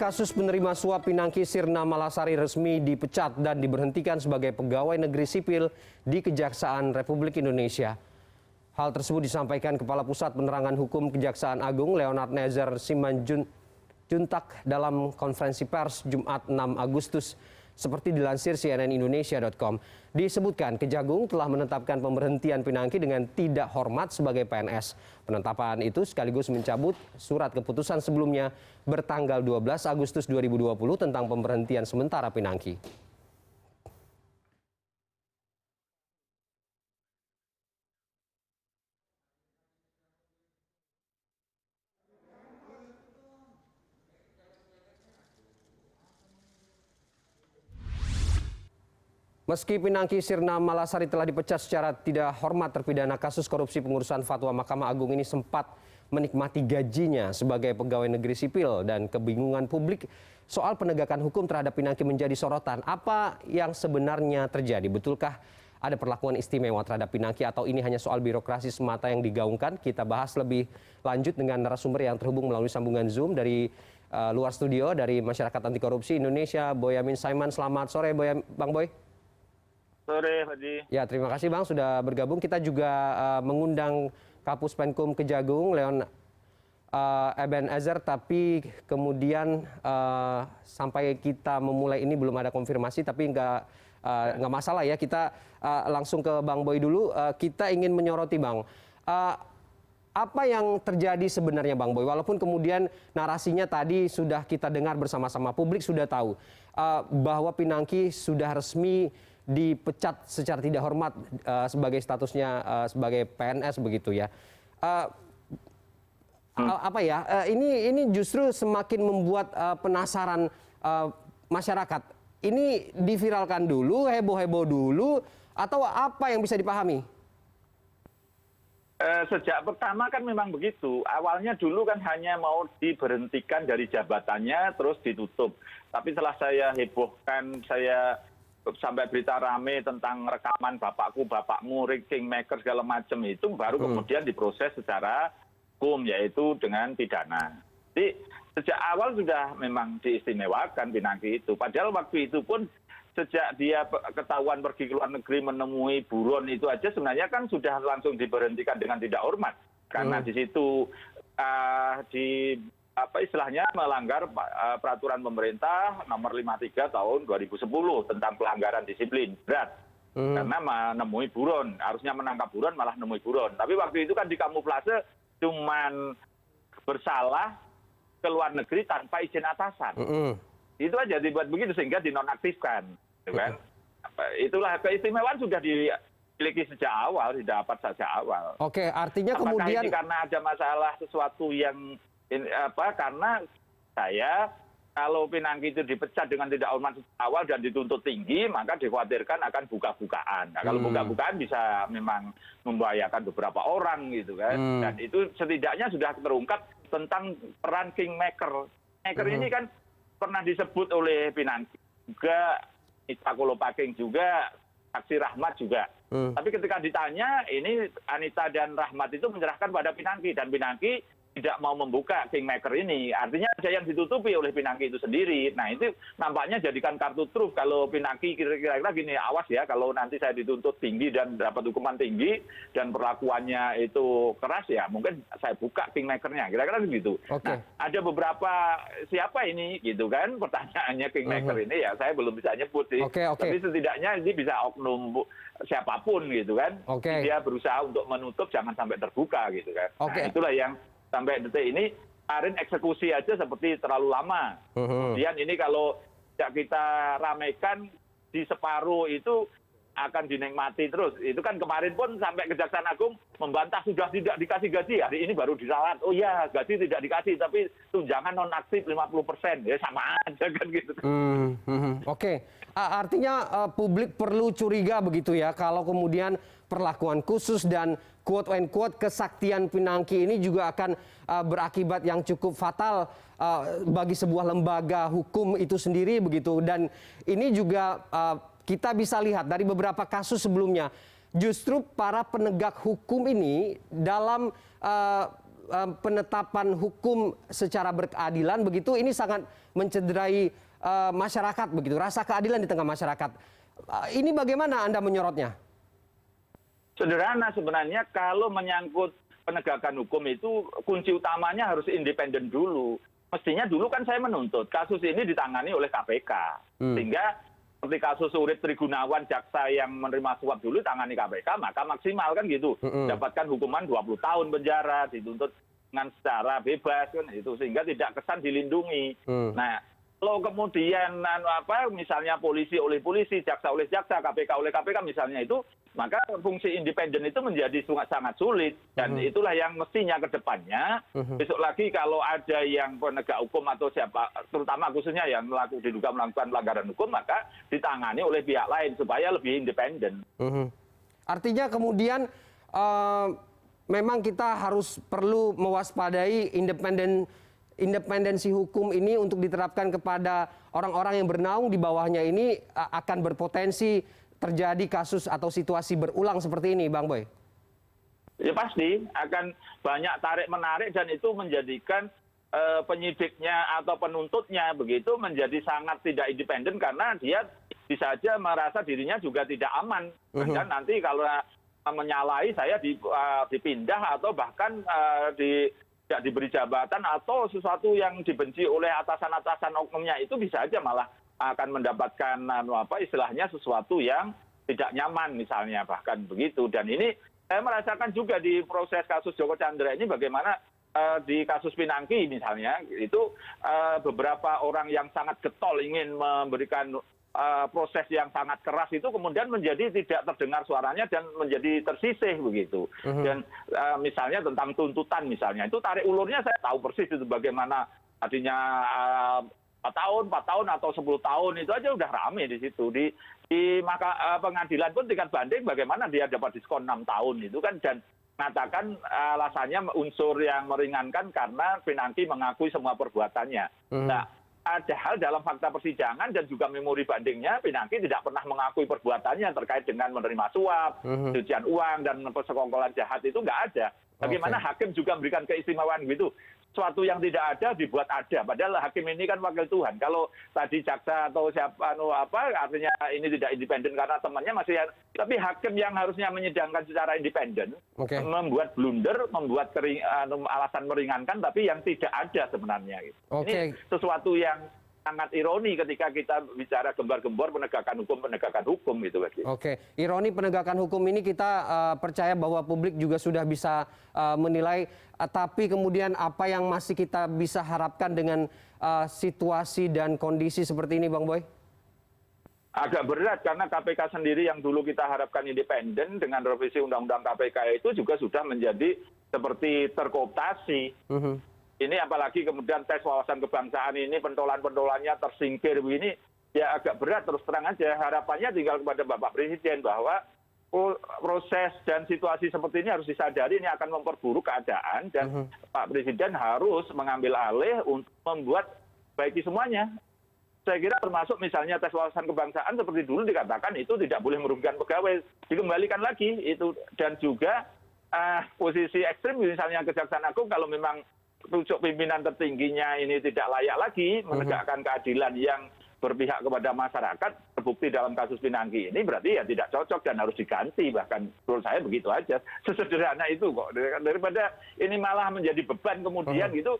Kasus penerima suap Pinangki Sirna Malasari resmi dipecat dan diberhentikan sebagai pegawai negeri sipil di Kejaksaan Republik Indonesia. Hal tersebut disampaikan Kepala Pusat Penerangan Hukum Kejaksaan Agung Leonard Nezer Simanjuntak dalam konferensi pers Jumat 6 Agustus. Seperti dilansir cnnindonesia.com, disebutkan Kejagung telah menetapkan pemberhentian Pinangki dengan tidak hormat sebagai PNS. Penetapan itu sekaligus mencabut surat keputusan sebelumnya bertanggal 12 Agustus 2020 tentang pemberhentian sementara Pinangki. Meski Pinangki Sirna Malasari telah dipecat secara tidak hormat, terpidana kasus korupsi pengurusan fatwa Mahkamah Agung ini sempat menikmati gajinya sebagai pegawai negeri sipil dan kebingungan publik soal penegakan hukum terhadap Pinangki menjadi sorotan. Apa yang sebenarnya terjadi? Betulkah ada perlakuan istimewa terhadap Pinangki atau ini hanya soal birokrasi semata yang digaungkan? Kita bahas lebih lanjut dengan narasumber yang terhubung melalui sambungan Zoom dari luar studio dari Masyarakat Anti Korupsi Indonesia, Boyamin Saiman. Selamat sore, Bang Boy. Sore, Haji. Ya, terima kasih Bang sudah bergabung. Kita juga mengundang Kapus Penkum Kejagung, Leon Ebenezer, tapi kemudian sampai kita memulai ini belum ada konfirmasi, tapi nggak masalah ya. Kita langsung ke Bang Boy dulu. Kita ingin menyoroti Bang, apa yang terjadi sebenarnya Bang Boy? Walaupun kemudian narasinya tadi sudah kita dengar bersama-sama, publik sudah tahu bahwa Pinangki sudah resmi dipecat secara tidak hormat sebagai statusnya sebagai PNS begitu ya. Apa ya? Ini justru semakin membuat penasaran masyarakat. Ini diviralkan dulu, heboh-heboh dulu, atau apa yang bisa dipahami? Sejak pertama kan memang begitu. Awalnya dulu kan hanya mau diberhentikan dari jabatannya terus ditutup. Tapi setelah saya hebohkan, saya sampai berita rame tentang rekaman bapakmu, kingmaker segala macam itu baru kemudian diproses secara hukum, yaitu dengan pidana. Jadi sejak awal sudah memang diistimewakan Pinangki itu. Padahal waktu itu pun sejak dia ketahuan pergi ke luar negeri menemui buron itu aja sebenarnya kan sudah langsung diberhentikan dengan tidak hormat. Karena di situ istilahnya melanggar peraturan pemerintah nomor 53 tahun 2010 tentang pelanggaran disiplin berat. Karena menemui buron, harusnya menangkap buron malah menemui buron. Tapi waktu itu kan dikamuflase cuman bersalah ke luar negeri tanpa izin atasan. Itu aja dibuat begitu sehingga dinonaktifkan. Gitu kan? Itulah keistimewaan sudah dimiliki sejak awal, didapat sejak awal. Oke, artinya apakah kemudian ini karena ada masalah sesuatu yang karena saya kalau Pinangki itu dipecat dengan tidak hormat awal dan dituntut tinggi, maka dikhawatirkan akan buka-bukaan. Nah, kalau buka-bukaan bisa memang membahayakan beberapa orang gitu kan. Dan itu setidaknya sudah terungkap tentang peran kingmaker. Kingmaker ini kan pernah disebut oleh Pinangki juga, Anita Kolopaking juga, Saksi Rahmat juga. Tapi ketika ditanya, ini Anita dan Rahmat itu menyerahkan pada Pinangki dan Pinangki tidak mau membuka kingmaker ini. Artinya ada yang ditutupi oleh Pinangki itu sendiri. Nah itu nampaknya jadikan kartu truf kalau Pinangki kira-kira gini, awas ya kalau nanti saya dituntut tinggi dan dapat hukuman tinggi dan perlakuannya itu keras ya mungkin saya buka kingmakernya. Kira-kira begitu. Nah ada beberapa siapa ini gitu kan pertanyaannya kingmaker ini ya saya belum bisa nyebut sih. Tapi setidaknya ini bisa oknum siapapun gitu kan. Dia berusaha untuk menutup jangan sampai terbuka gitu kan. Nah itulah yang sampai detik ini, kemarin eksekusi aja seperti terlalu lama. Kemudian ini kalau tidak kita ramaikan di separuh itu akan dinikmati terus. Itu kan kemarin pun sampai Kejaksaan Agung membantah sudah tidak dikasih gaji. Hari ini baru disalat. Oh iya, gaji tidak dikasih, tapi tunjangan nonaktif 50%. Ya sama aja kan gitu. Oke. Artinya publik perlu curiga begitu ya kalau kemudian perlakuan khusus dan quote and quote kesaktian Pinangki ini juga akan berakibat yang cukup fatal bagi sebuah lembaga hukum itu sendiri begitu. Dan ini juga kita bisa lihat dari beberapa kasus sebelumnya justru para penegak hukum ini dalam penetapan hukum secara berkeadilan begitu ini sangat mencederai masyarakat begitu, rasa keadilan di tengah masyarakat. Ini bagaimana Anda menyorotnya? Sederhana sebenarnya, kalau menyangkut penegakan hukum itu kunci utamanya harus independen dulu. Mestinya dulu kan saya menuntut kasus ini ditangani oleh KPK. Sehingga seperti kasus Urip Trigunawan, jaksa yang menerima suap dulu tangani KPK, maka maksimal kan gitu. Dapatkan hukuman 20 tahun penjara, dituntut dengan secara bebas kan itu, sehingga tidak kesan dilindungi. Nah, kalau kemudian misalnya polisi oleh polisi, jaksa oleh jaksa, KPK oleh KPK misalnya itu, maka fungsi independen itu menjadi sangat sulit. Dan itulah yang mestinya ke depannya, besok lagi kalau ada yang penegak hukum atau siapa, terutama khususnya yang diduga melakukan pelanggaran hukum, maka ditangani oleh pihak lain supaya lebih independen. Artinya kemudian memang kita harus perlu mewaspadai independensi hukum ini untuk diterapkan kepada orang-orang yang bernaung di bawahnya ini akan berpotensi terjadi kasus atau situasi berulang seperti ini, Bang Boy? Ya pasti akan banyak tarik-menarik dan itu menjadikan penyidiknya atau penuntutnya begitu menjadi sangat tidak independen karena dia bisa saja merasa dirinya juga tidak aman. Dan nanti kalau menyalahi saya dipindah atau bahkan tidak diberi jabatan atau sesuatu yang dibenci oleh atasan-atasan oknumnya itu bisa saja malah akan mendapatkan istilahnya sesuatu yang tidak nyaman misalnya, bahkan begitu. Dan ini saya merasakan juga di proses kasus Joko Chandra ini bagaimana di kasus Pinangki misalnya itu beberapa orang yang sangat getol ingin memberikan proses yang sangat keras itu kemudian menjadi tidak terdengar suaranya dan menjadi tersisih begitu. Dan misalnya tentang tuntutan misalnya, itu tarik ulurnya saya tahu persis itu bagaimana tadinya 4 tahun atau 10 tahun itu aja udah rame di situ. Di pengadilan pun tingkat banding bagaimana dia dapat diskon 6 tahun itu kan, dan mengatakan alasannya unsur yang meringankan karena Pinangki mengakui semua perbuatannya. Nah, padahal dalam fakta persidangan dan juga memori bandingnya, Pinangki tidak pernah mengakui perbuatannya terkait dengan menerima suap, pencucian uang, dan persekongkolan jahat itu nggak ada. Bagaimana hakim juga memberikan keistimewaan gitu. Suatu yang tidak ada dibuat ada. Padahal hakim ini kan wakil Tuhan. Kalau tadi jaksa atau siapa artinya ini tidak independen karena temannya masih. Tapi hakim yang harusnya menyidangkan secara independen membuat blunder, membuat alasan meringankan, tapi yang tidak ada sebenarnya. Gitu. Ini sesuatu yang sangat ironi ketika kita bicara gembar-gembor penegakan hukum gitu. Oke, ironi penegakan hukum ini kita percaya bahwa publik juga sudah bisa menilai, tapi kemudian apa yang masih kita bisa harapkan dengan situasi dan kondisi seperti ini, Bang Boy? Agak berat karena KPK sendiri yang dulu kita harapkan independen dengan revisi Undang-Undang KPK itu juga sudah menjadi seperti terkooptasi. Ini apalagi kemudian tes wawasan kebangsaan ini pentolan-pentolannya tersingkir begini, ya agak berat terus terang aja. Harapannya tinggal kepada Bapak Presiden bahwa proses dan situasi seperti ini harus disadari ini akan memperburuk keadaan dan Pak Presiden harus mengambil alih untuk membuat baiki semuanya. Saya kira termasuk misalnya tes wawasan kebangsaan seperti dulu dikatakan itu tidak boleh merugikan pegawai, dikembalikan lagi itu. Dan juga posisi ekstrim misalnya Kejaksaan Agung kalau memang pucuk pimpinan tertingginya ini tidak layak lagi menegakkan keadilan yang berpihak kepada masyarakat, terbukti dalam kasus Pinangki ini berarti ya tidak cocok dan harus diganti. Bahkan menurut saya begitu aja, sesederhana itu kok. Daripada ini malah menjadi beban kemudian gitu,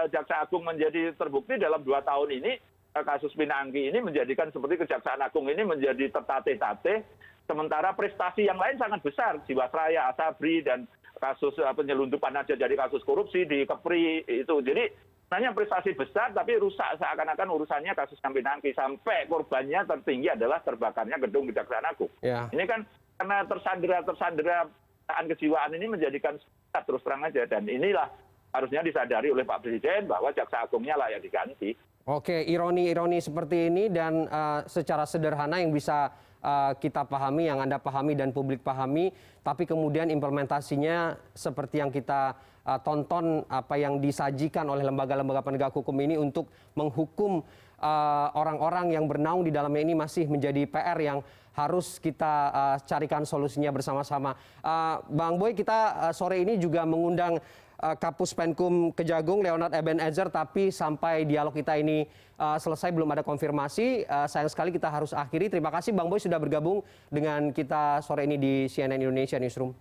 Jaksa Agung menjadi terbukti dalam 2 tahun ini kasus Pinangki ini menjadikan seperti Kejaksaan Agung ini menjadi tertatih-tatih, sementara prestasi yang lain sangat besar, Jiwasraya, Asabri, dan kasus penyelundupan aja jadi kasus korupsi di Kepri itu. Jadi sebenarnya prestasi besar tapi rusak seakan-akan urusannya kasus Pinangki sampai korbannya tertinggi adalah terbakarnya gedung Kejaksaan Agung. Ini kan karena tersandera kejiwaan ini menjadikan terus terang aja, dan inilah harusnya disadari oleh Pak Presiden bahwa Jaksa Agungnya layak diganti. Oke, ironi-ironi seperti ini dan secara sederhana yang bisa kita pahami, yang Anda pahami dan publik pahami, tapi kemudian implementasinya seperti yang kita tonton apa yang disajikan oleh lembaga-lembaga penegak hukum ini untuk menghukum orang-orang yang bernaung di dalamnya ini masih menjadi PR yang harus kita carikan solusinya bersama-sama. Bang Boy, kita sore ini juga mengundang Kapus Penkum Kejagung Leonard Ebenezer, tapi sampai dialog kita ini selesai belum ada konfirmasi. Sayang sekali kita harus akhiri. Terima kasih Bang Boy sudah bergabung dengan kita sore ini di CNN Indonesia Newsroom.